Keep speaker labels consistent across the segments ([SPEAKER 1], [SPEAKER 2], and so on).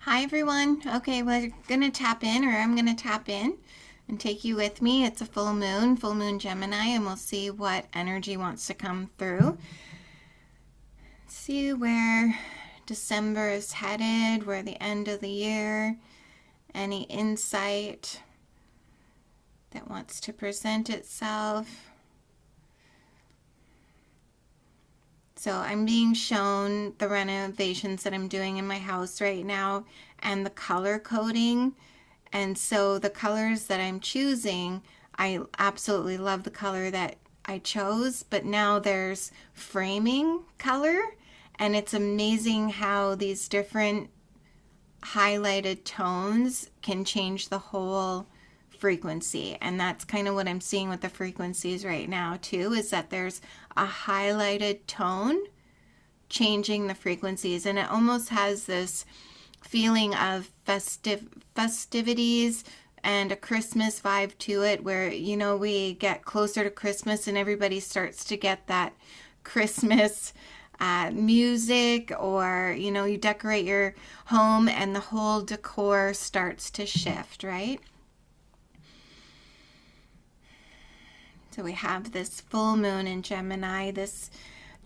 [SPEAKER 1] Hi everyone. Okay, we're gonna tap in, or I'm gonna tap in and take you with me. It's a full moon Gemini, and we'll see what energy wants to come through. See where December is headed, where the end of the year, any insight that wants to present itself. So I'm being shown the renovations that I'm doing in my house right now and the color coding. And so the colors that I'm choosing, I absolutely love the color that I chose, but now there's framing color, and it's amazing how these different highlighted tones can change the whole frequency. And that's kind of what I'm seeing with the frequencies right now too, is that there's a highlighted tone changing the frequencies, and it almost has this feeling of festivities and a Christmas vibe to it, where we get closer to Christmas and everybody starts to get that Christmas music, or you decorate your home and the whole decor starts to shift, right? So we have this full moon in Gemini. This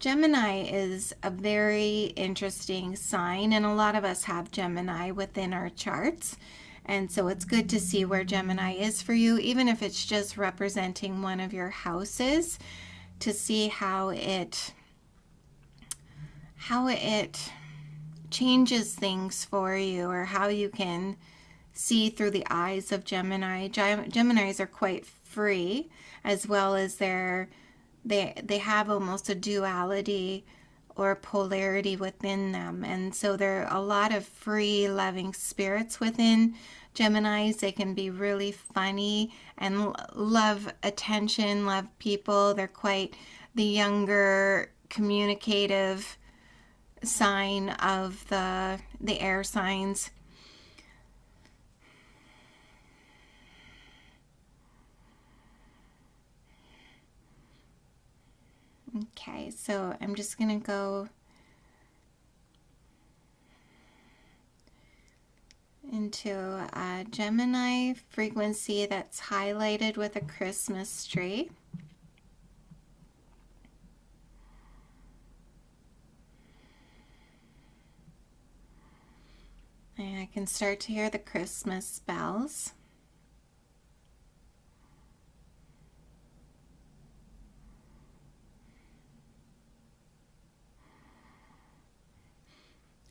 [SPEAKER 1] Gemini is a very interesting sign, and a lot of us have Gemini within our charts. And so it's good to see where Gemini is for you, even if it's just representing one of your houses, to see how it changes things for you, or how you can see through the eyes of Gemini. Geminis are quite free, as well as they have almost a duality or polarity within them. And so there are a lot of free, loving spirits within Geminis. They can be really funny and love attention, love people. They're quite the younger, communicative sign of the air signs. Okay, so I'm just going to go into a Gemini frequency that's highlighted with a Christmas tree. And I can start to hear the Christmas bells.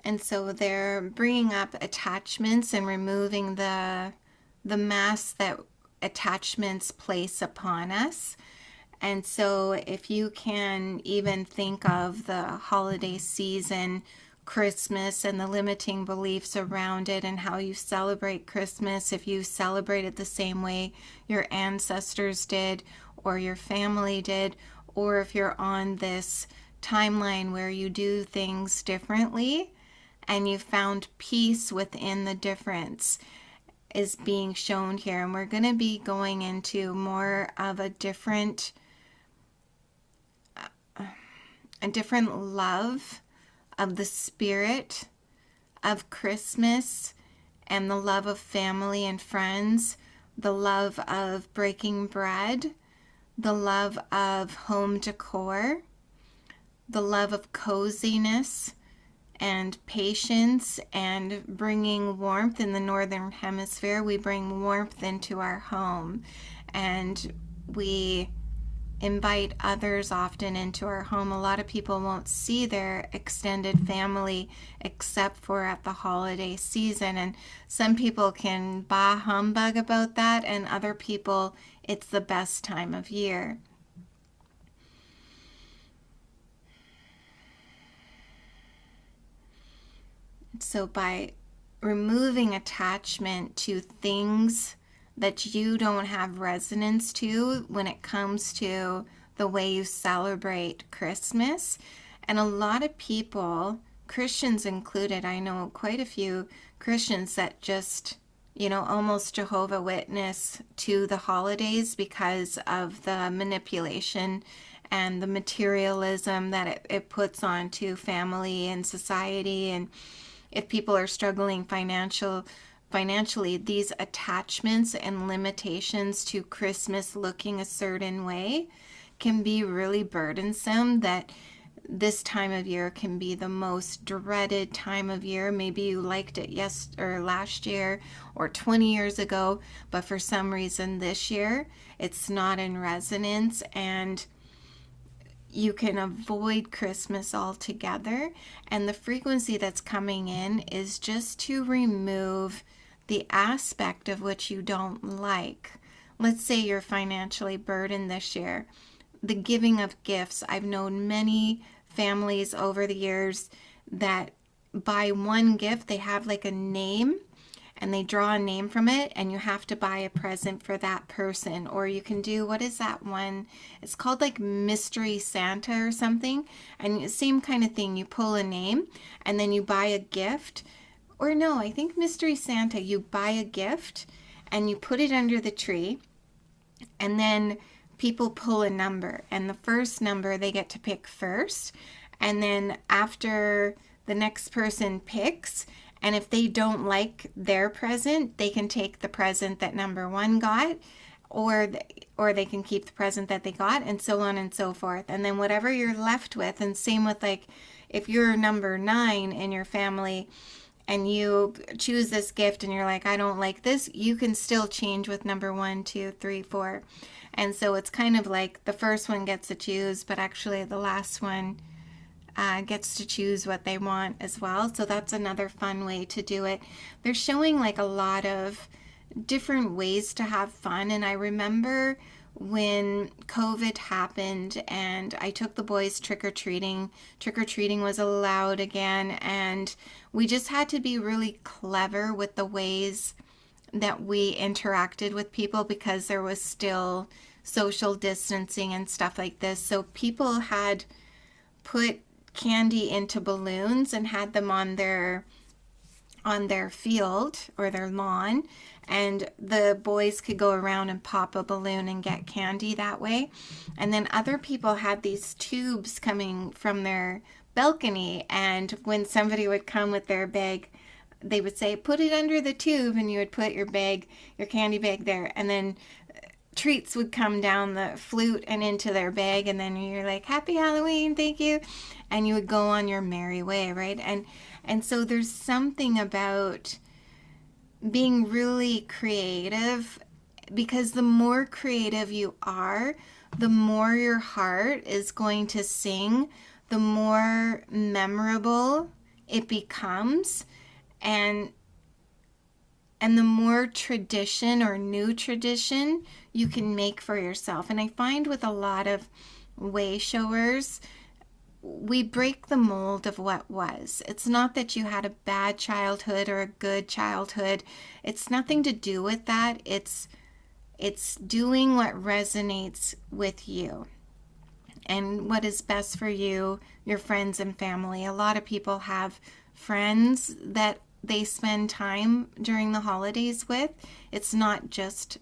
[SPEAKER 1] And so they're bringing up attachments and removing the mass that attachments place upon us. And so if you can even think of the holiday season, Christmas, and the limiting beliefs around it, and how you celebrate Christmas, if you celebrate it the same way your ancestors did or your family did, or if you're on this timeline where you do things differently and you found peace within the difference, is being shown here. And we're going to be going into more of a different love of the spirit of Christmas, and the love of family and friends, the love of breaking bread, the love of home decor, the love of coziness and patience, and bringing warmth. In the northern hemisphere, we bring warmth into our home, and we invite others often into our home. A lot of people won't see their extended family except for at the holiday season, and some people can bah humbug about that, and other people, it's the best time of year. So by removing attachment to things that you don't have resonance to when it comes to the way you celebrate Christmas. And a lot of people, Christians included, I know quite a few Christians that just, almost Jehovah Witness to the holidays because of the manipulation and the materialism that it puts onto family and society. And if people are struggling financially, these attachments and limitations to Christmas looking a certain way can be really burdensome, that this time of year can be the most dreaded time of year. Maybe you liked it last year or 20 years ago, but for some reason this year it's not in resonance, and you can avoid Christmas altogether. And the frequency that's coming in is just to remove the aspect of which you don't like. Let's say you're financially burdened this year. The giving of gifts. I've known many families over the years that buy one gift, they have like a name, and they draw a name from it, and you have to buy a present for that person. Or you can do, what is that one? It's called like Mystery Santa or something. And same kind of thing. You pull a name and then you buy a gift. Or no, I think Mystery Santa, you buy a gift and you put it under the tree, and then people pull a number, and the first number they get to pick first. And then after the next person picks, and if they don't like their present, they can take the present that number one got, or they can keep the present that they got, and so on and so forth. And then whatever you're left with, and same with like if you're number 9 in your family and you choose this gift and you're like, I don't like this, you can still change with number 1, 2, 3, 4. And so it's kind of like the first one gets to choose, but actually the last one gets to choose what they want as well. So that's another fun way to do it. They're showing like a lot of different ways to have fun. And I remember when COVID happened and I took the boys trick-or-treating. Trick-or-treating was allowed again, and we just had to be really clever with the ways that we interacted with people, because there was still social distancing and stuff like this. So people had put candy into balloons and had them on their field or their lawn, and the boys could go around and pop a balloon and get candy that way. And then other people had these tubes coming from their balcony, and when somebody would come with their bag, they would say, put it under the tube, and you would put your candy bag there, and then treats would come down the flute and into their bag, and then you're like, happy Halloween, thank you, and you would go on your merry way, right? And so there's something about being really creative, because the more creative you are, the more your heart is going to sing, the more memorable it becomes, and the more tradition or new tradition you can make for yourself. And I find with a lot of way showers, we break the mold of what was. It's not that you had a bad childhood or a good childhood. It's nothing to do with that. It's doing what resonates with you and what is best for you, your friends and family. A lot of people have friends that they spend time during the holidays with. It's not just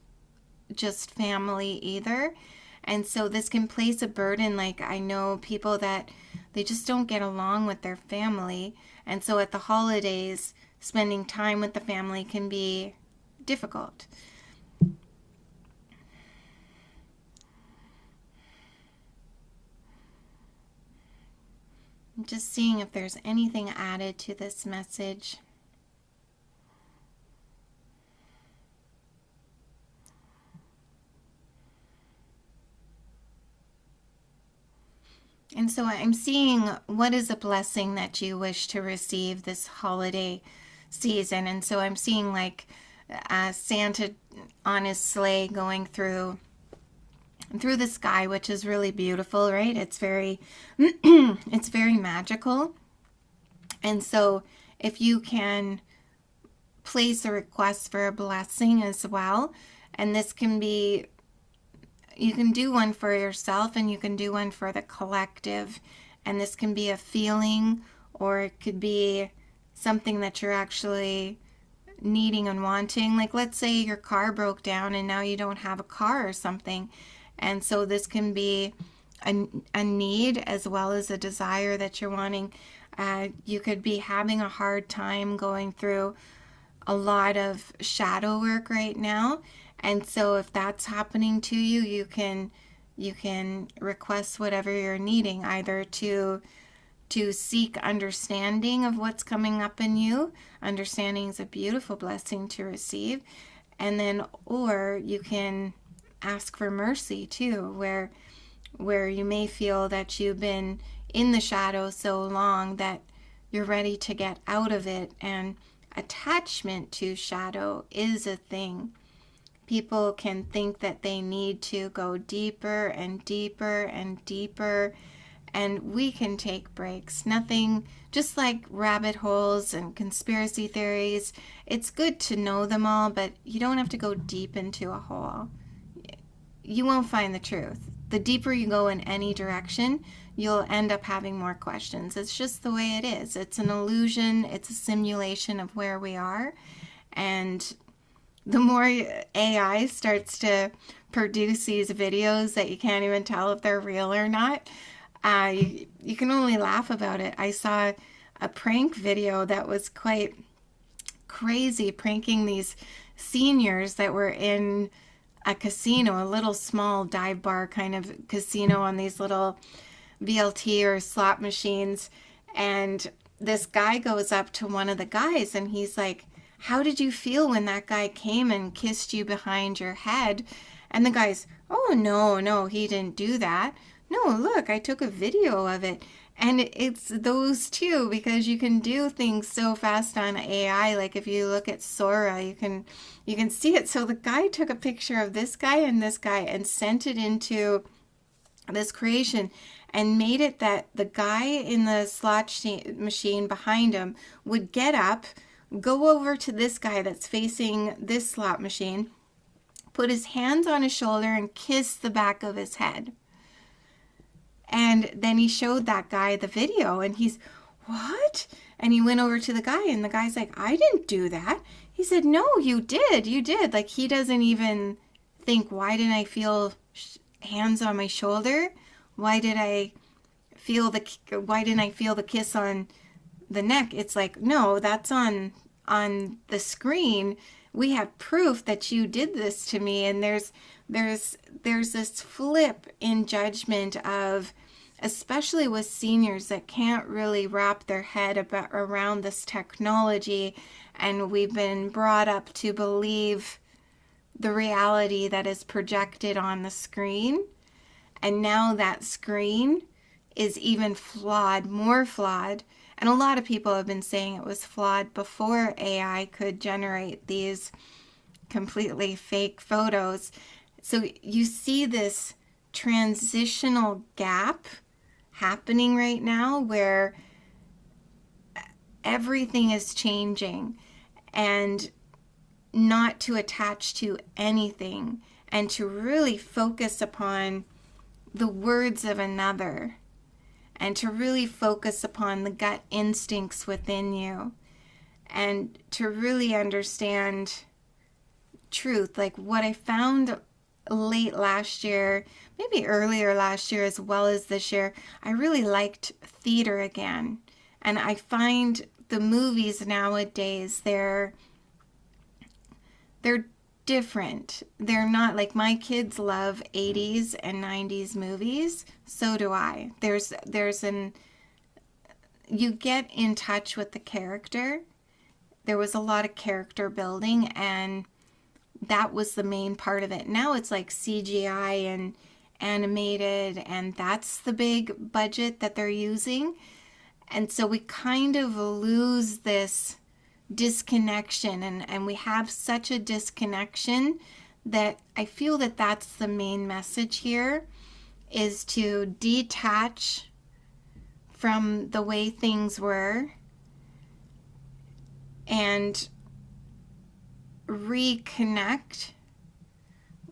[SPEAKER 1] family either. And so this can place a burden. Like, I know people that they just don't get along with their family, and so at the holidays spending time with the family can be difficult. I'm just seeing if there's anything added to this message. And so I'm seeing, what is a blessing that you wish to receive this holiday season? And so I'm seeing like Santa on his sleigh going through the sky, which is really beautiful, right? It's very it's very magical. And so if you can place a request for a blessing as well, and this can be, you can do one for yourself and you can do one for the collective, and this can be a feeling, or it could be something that you're actually needing and wanting. Like, let's say your car broke down and now you don't have a car or something, and so this can be a need as well as a desire that you're wanting. You could be having a hard time going through a lot of shadow work right now. And so if that's happening to you, you can request whatever you're needing, either to seek understanding of what's coming up in you. Understanding is a beautiful blessing to receive. And then, or you can ask for mercy too, where you may feel that you've been in the shadow so long that you're ready to get out of it. And attachment to shadow is a thing. People can think that they need to go deeper and deeper and deeper, and we can take breaks. Nothing, just like rabbit holes and conspiracy theories, it's good to know them all, but you don't have to go deep into a hole. You won't find the truth. The deeper you go in any direction, you'll end up having more questions. It's just the way it is. It's an illusion. It's a simulation of where we are. And the more AI starts to produce these videos that you can't even tell if they're real or not, you can only laugh about it. I saw a prank video that was quite crazy, pranking these seniors that were in a casino, a little small dive bar kind of casino on these little VLT or slot machines. And this guy goes up to one of the guys and he's like, "How did you feel when that guy came and kissed you behind your head?" And the guy's, "Oh, no, he didn't do that. No, look, I took a video of it." And it's those two, because you can do things so fast on AI. Like if you look at Sora, you can see it. So the guy took a picture of this guy and sent it into this creation and made it that the guy in the slot machine behind him would get up, go over to this guy that's facing this slot machine, put his hands on his shoulder and kiss the back of his head. And then he showed that guy the video and he's, "What?" And he went over to the guy and the guy's like, "I didn't do that." He said, "No, you did. Like he doesn't even think, why didn't I feel hands on my shoulder? Why didn't I feel the kiss on the neck?" It's like, no, that's on the screen. We have proof that you did this to me. And there's this flip in judgment of, especially with seniors that can't really wrap their head around this technology, and we've been brought up to believe the reality that is projected on the screen. And now that screen is even flawed, more flawed. And a lot of people have been saying it was flawed before AI could generate these completely fake photos. So you see this transitional gap happening right now where everything is changing, and not to attach to anything and to really focus upon the words of another, and to really focus upon the gut instincts within you, and to really understand truth. Like what I found late last year, maybe earlier last year as well as this year, I really liked theater again. And I find the movies nowadays, they're different. They're not like, my kids love 80s and 90s movies. So do I. You get in touch with the character. There was a lot of character building, and that was the main part of it. Now it's like CGI and animated, and that's the big budget that they're using. And so we kind of lose this disconnection, and we have such a disconnection that I feel that that's the main message here, is to detach from the way things were and reconnect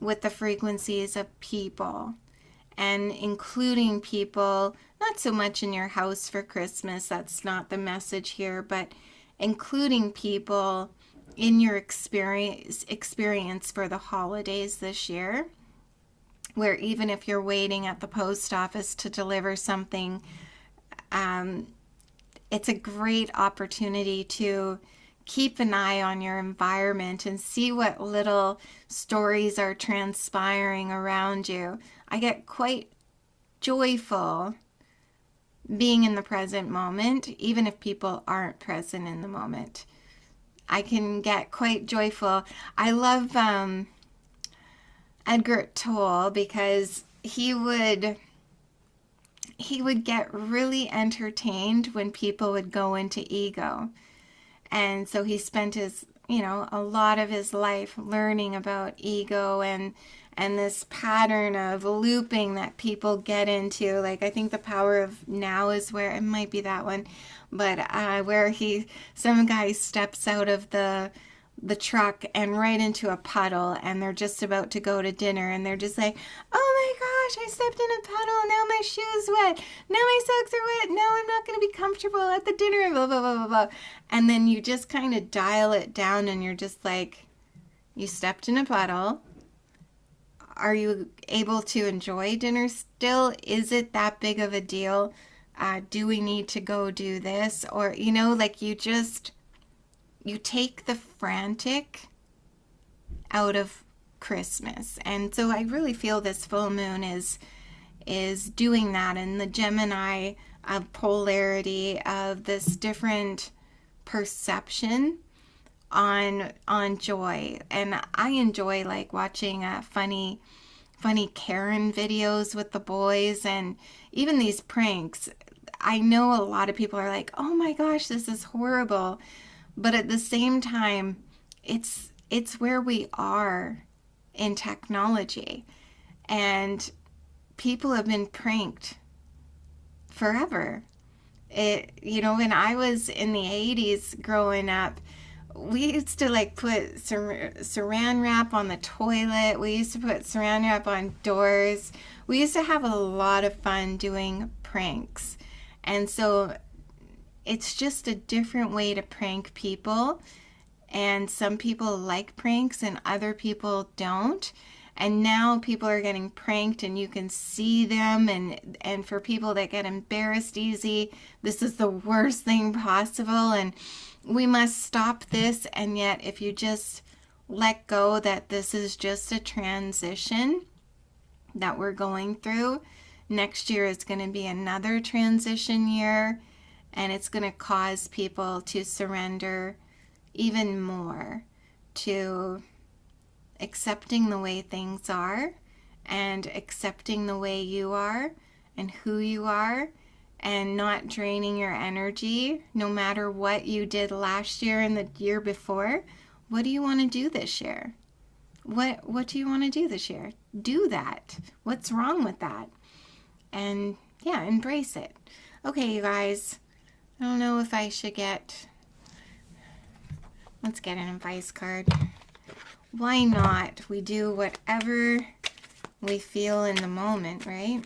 [SPEAKER 1] with the frequencies of people, and including people, not so much in your house for Christmas, that's not the message here, but including people in your experience for the holidays this year, where even if you're waiting at the post office to deliver something, it's a great opportunity to keep an eye on your environment and see what little stories are transpiring around you. I get quite joyful being in the present moment, even if people aren't present in the moment. I can get quite joyful. I love Edgar Tolle because he would get really entertained when people would go into ego. And so he spent his, a lot of his life learning about ego and this pattern of looping that people get into. Like, I think The Power of Now is where, it might be that one, but where some guy steps out of the truck and right into a puddle, and they're just about to go to dinner, and they're just like, oh my gosh, I stepped in a puddle, now my shoe's wet, now my socks are wet, now I'm not going to be comfortable at the dinner, blah, blah, blah, blah, blah. And then you just kind of dial it down, and you're just like, you stepped in a puddle. Are you able to enjoy dinner still? Is it that big of a deal? Do we need to go do this? Or, like you take the frantic out of Christmas. And so I really feel this full moon is doing that, and the Gemini polarity of this different perception on joy. And I enjoy like watching funny Karen videos with the boys, and even these pranks. I know a lot of people are like, oh my gosh, this is horrible. But at the same time, it's where we are in technology. And people have been pranked forever. When I was in the 80s growing up, we used to like put saran wrap on the toilet. We used to put saran wrap on doors. We used to have a lot of fun doing pranks. And so it's just a different way to prank people. And some people like pranks and other people don't. And now people are getting pranked and you can see them. And for people that get embarrassed easy, this is the worst thing possible. And we must stop this. And yet if you just let go that this is just a transition that we're going through, next year is going to be another transition year. And it's going to cause people to surrender even more to accepting the way things are and accepting the way you are and who you are, and not draining your energy no matter what you did last year and the year before. What do you want to do this year? What do you want to do this year? Do that. What's wrong with that? And yeah, embrace it. Okay, you guys. I don't know if I should let's get an advice card. Why not? We do whatever we feel in the moment, right?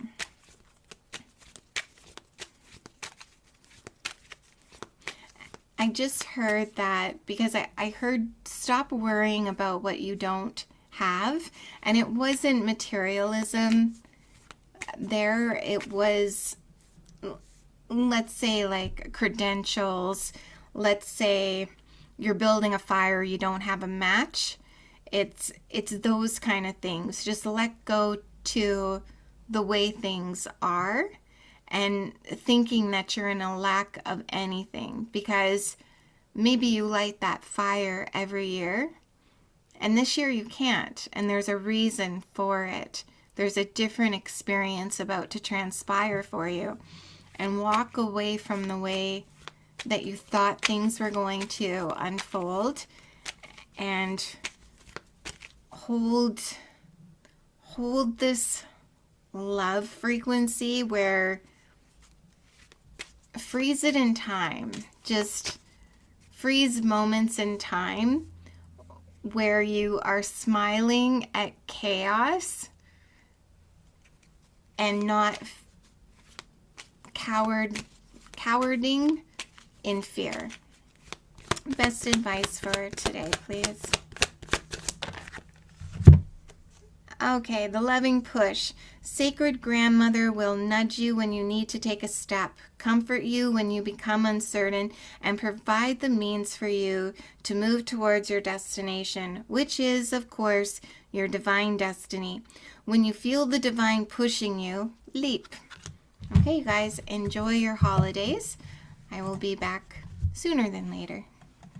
[SPEAKER 1] I just heard that because I heard stop worrying about what you don't have. And it wasn't materialism there. It was, let's say, like credentials. Let's say you're building a fire, you don't have a match. It's those kind of things. Just let go to the way things are and thinking that you're in a lack of anything, because maybe you light that fire every year and this year you can't, and there's a reason for it. There's a different experience about to transpire for you, and walk away from the way that you thought things were going to unfold, and hold this love frequency where freeze it in time. Just freeze moments in time where you are smiling at chaos and not cowarding in fear. Best advice for today, please. Okay, the loving push. Sacred grandmother will nudge you when you need to take a step, comfort you when you become uncertain, and provide the means for you to move towards your destination, which is, of course, your divine destiny. When you feel the divine pushing you, leap. Okay, you guys, enjoy your holidays. I will be back sooner than later.